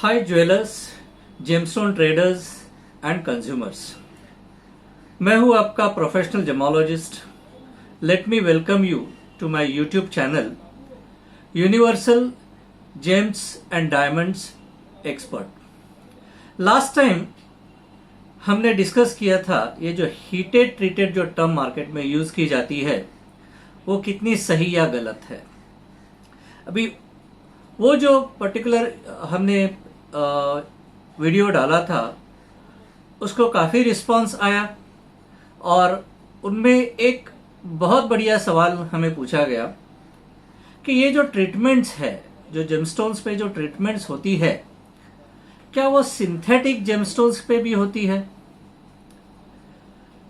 Hi jewellers, gemstone traders and consumers. मैं हूं आपका professional gemologist. Let me welcome you to my YouTube channel universal gems and diamonds expert. Last time हमने discuss किया था ये जो हीटेड ट्रीटेड जो टर्म मार्केट में यूज की जाती है वो कितनी सही या गलत है। अभी वो जो पर्टिकुलर हमने वीडियो डाला था उसको काफ़ी रिस्पांस आया और उनमें एक बहुत बढ़िया सवाल हमें पूछा गया कि ये जो ट्रीटमेंट्स है, जो जेमस्टोन्स पे जो ट्रीटमेंट्स होती है, क्या वो सिंथेटिक जेमस्टोन्स पे भी होती है?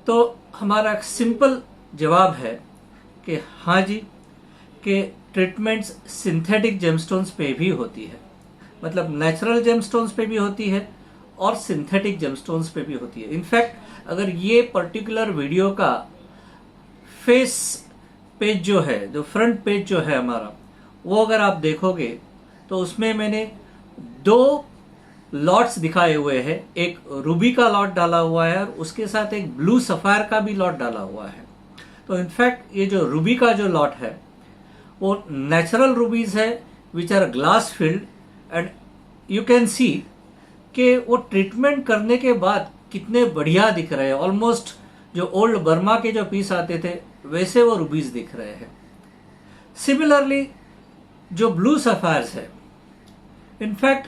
तो हमारा सिंपल जवाब है कि हाँ जी, कि ट्रीटमेंट्स सिंथेटिक जेमस्टोन्स पे भी होती है। मतलब नेचुरल जेमस्टोन्स पे भी होती है और सिंथेटिक जेमस्टोन्स पे भी होती है। इनफैक्ट अगर ये पर्टिकुलर वीडियो का फेस पेज जो है, जो फ्रंट पेज जो है हमारा, वो अगर आप देखोगे तो उसमें मैंने दो लॉट्स दिखाए हुए हैं। एक रूबी का लॉट डाला हुआ है और उसके साथ एक ब्लू सफायर का भी लॉट डाला हुआ है। तो इनफैक्ट ये जो रूबी का जो लॉट है वो नेचुरल रूबीज है which are glass filled and you can see कि वो ट्रीटमेंट करने के बाद कितने बढ़िया दिख रहे हैं। ऑलमोस्ट जो ओल्ड बर्मा के जो पीस आते थे वैसे वो रूबीज दिख रहे हैं। सिमिलरली जो ब्लू सफायर्स है, इनफैक्ट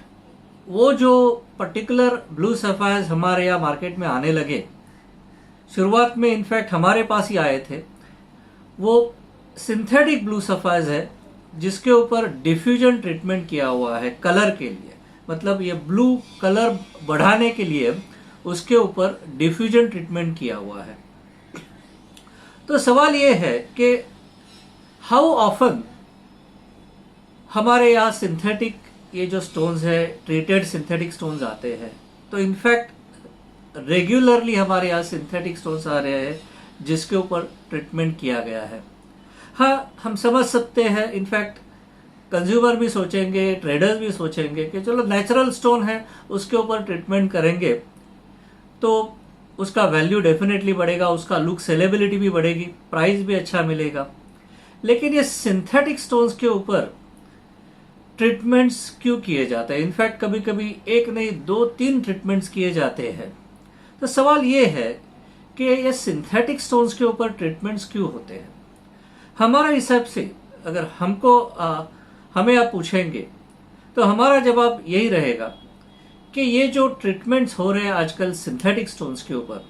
वो जो पर्टिकुलर ब्लू सफायर्स हमारे यहाँ मार्केट में आने लगे, शुरुआत में इनफैक्ट हमारे पास ही आए थे, वो सिंथेटिक ब्लू सफायर्स है जिसके ऊपर डिफ्यूजन ट्रीटमेंट किया हुआ है कलर के लिए। मतलब ये ब्लू कलर बढ़ाने के लिए उसके ऊपर डिफ्यूजन ट्रीटमेंट किया हुआ है। तो सवाल ये है कि हाउ ऑफन हमारे यहाँ सिंथेटिक ये जो स्टोन्स है, ट्रीटेड सिंथेटिक स्टोन्स आते हैं। तो इनफैक्ट रेगुलरली हमारे यहाँ सिंथेटिक स्टोन्स आ रहे हैं जिसके ऊपर ट्रीटमेंट किया गया है। हाँ, हम समझ सकते हैं, इनफैक्ट कंज्यूमर भी सोचेंगे, ट्रेडर्स भी सोचेंगे कि चलो नेचुरल स्टोन है उसके ऊपर ट्रीटमेंट करेंगे तो उसका वैल्यू डेफिनेटली बढ़ेगा, उसका लुक सेलेबिलिटी भी बढ़ेगी, प्राइस भी अच्छा मिलेगा। लेकिन ये सिंथेटिक स्टोन्स के ऊपर ट्रीटमेंट्स क्यों किए जाते हैं? इनफैक्ट कभी कभी एक नहीं 2-3 ट्रीटमेंट्स किए जाते हैं। तो सवाल ये है कि ये सिंथेटिक स्टोन्स के ऊपर ट्रीटमेंट्स क्यों होते हैं? हमारा हिसाब से अगर हमें आप पूछेंगे तो हमारा जवाब यही रहेगा कि ये जो ट्रीटमेंट्स हो रहे हैं आजकल सिंथेटिक स्टोन्स के ऊपर,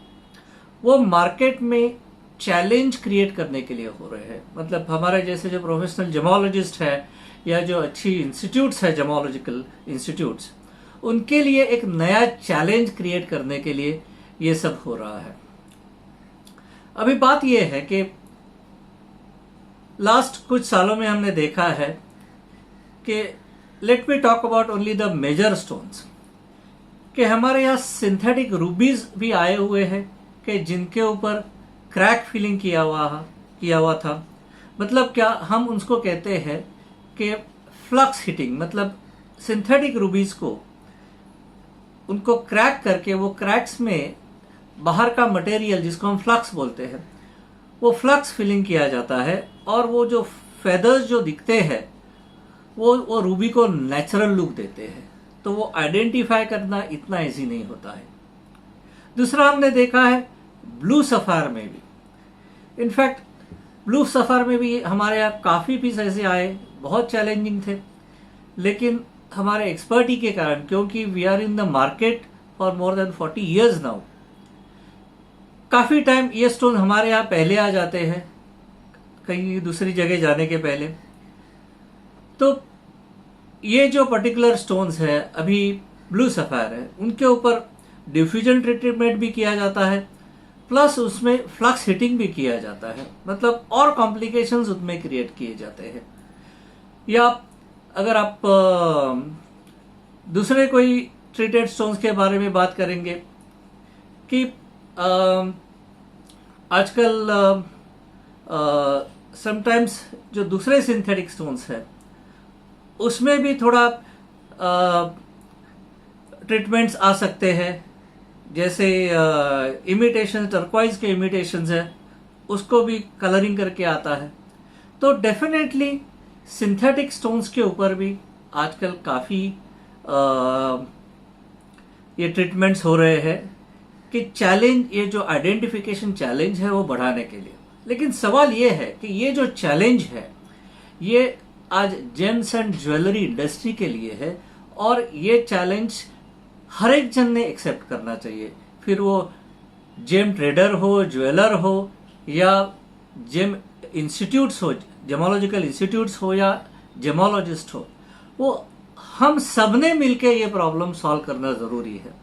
वो मार्केट में चैलेंज क्रिएट करने के लिए हो रहे हैं। मतलब हमारे जैसे जो प्रोफेशनल जेमोलॉजिस्ट है या जो अच्छी इंस्टीट्यूट्स है, जेमोलॉजिकल इंस्टीट्यूट्स, उनके लिए एक नया चैलेंज क्रिएट करने के लिए ये सब हो रहा है। अभी बात यह है कि लास्ट कुछ सालों में हमने देखा है कि let me talk about only the major stones, कि हमारे यहाँ सिंथेटिक रूबीज भी आए हुए हैं कि जिनके ऊपर क्रैक फिलिंग किया हुआ था। मतलब क्या हम उसको कहते हैं कि फ्लक्स हिटिंग। मतलब सिंथेटिक रूबीज को उनको क्रैक करके वो क्रैक्स में बाहर का मटेरियल जिसको हम फ्लक्स बोलते हैं वो फ्लक्स फिलिंग किया जाता है और वो जो फेदर्स जो दिखते हैं वो रूबी को नेचुरल लुक देते हैं। तो वो आइडेंटिफाई करना इतना इजी नहीं होता है। दूसरा हमने देखा है ब्लू सफायर में भी, इनफैक्ट ब्लू सफायर में भी हमारे यहाँ काफ़ी पीस ऐसे आए, बहुत चैलेंजिंग थे, लेकिन हमारे एक्सपर्टी के कारण, क्योंकि we are in the market for more than 40 years now, काफ़ी टाइम ये स्टोन हमारे यहाँ पहले आ जाते हैं कहीं दूसरी जगह जाने के पहले। तो ये जो पर्टिकुलर स्टोन्स है अभी ब्लू सफायर है, उनके ऊपर डिफ्यूजन ट्रीटमेंट भी किया जाता है, प्लस उसमें फ्लक्स हिटिंग भी किया जाता है। मतलब और कॉम्प्लिकेशंस उसमें क्रिएट किए जाते हैं। या अगर आप दूसरे कोई ट्रीटेड स्टोन्स के बारे में बात करेंगे कि आजकल समटाइम्स जो दूसरे सिंथेटिक स्टोन्स है उसमें भी थोड़ा ट्रीटमेंट्स आ सकते हैं, जैसे इमिटेशन, टर्क्वाइज के इमिटेशंस है, उसको भी कलरिंग करके आता है। तो डेफिनेटली सिंथेटिक स्टोन्स के ऊपर भी आजकल काफ़ी ये ट्रीटमेंट्स हो रहे हैं कि चैलेंज, ये जो आइडेंटिफिकेशन चैलेंज है वो बढ़ाने के लिए। लेकिन सवाल ये है कि ये जो चैलेंज है ये आज जेम्स एंड ज्वेलरी इंडस्ट्री के लिए है, और ये चैलेंज हर एक जन ने एक्सेप्ट करना चाहिए, फिर वो जेम ट्रेडर हो, ज्वेलर हो, या जेम इंस्टीट्यूट्स हो, जेमोलॉजिकल इंस्टीट्यूट्स हो, या जेमोलॉजिस्ट हो। वो हम सब ने मिलकर ये प्रॉब्लम सॉल्व करना ज़रूरी है।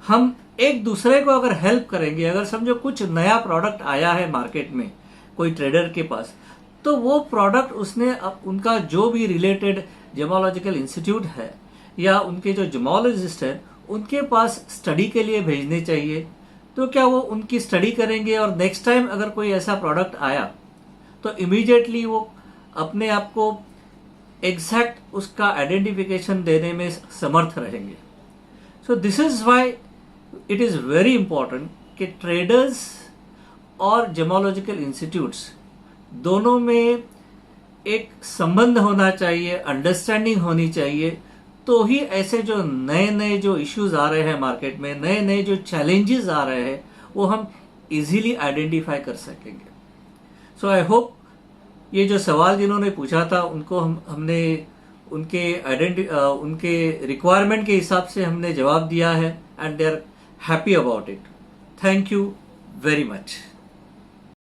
हम एक दूसरे को अगर हेल्प करेंगे, अगर समझो कुछ नया प्रोडक्ट आया है मार्केट में कोई ट्रेडर के पास, तो वो प्रोडक्ट उसने उनका जो भी रिलेटेड जेमोलॉजिकल इंस्टीट्यूट है या उनके जो जेमोलॉजिस्ट है उनके पास स्टडी के लिए भेजने चाहिए। तो क्या वो उनकी स्टडी करेंगे, और नेक्स्ट टाइम अगर कोई ऐसा प्रोडक्ट आया तो इमीडिएटली वो अपने आप को एग्जैक्ट उसका आइडेंटिफिकेशन देने में समर्थ रहेंगे। So this is why it is very important कि ट्रेडर्स और जेमोलॉजिकल इंस्टीट्यूट्स दोनों में एक संबंध होना चाहिए, अंडरस्टैंडिंग होनी चाहिए, तो ही ऐसे जो नए नए जो इश्यूज आ रहे हैं मार्केट में, नए नए जो चैलेंजेस आ रहे हैं, वो हम इजीली आइडेंटिफाई कर सकेंगे। सो आई होप ये जो सवाल जिन्होंने पूछा था उनको हमने उनके रिक्वायरमेंट के हिसाब से हमने जवाब दिया है, and they are happy about it. Thank you very much.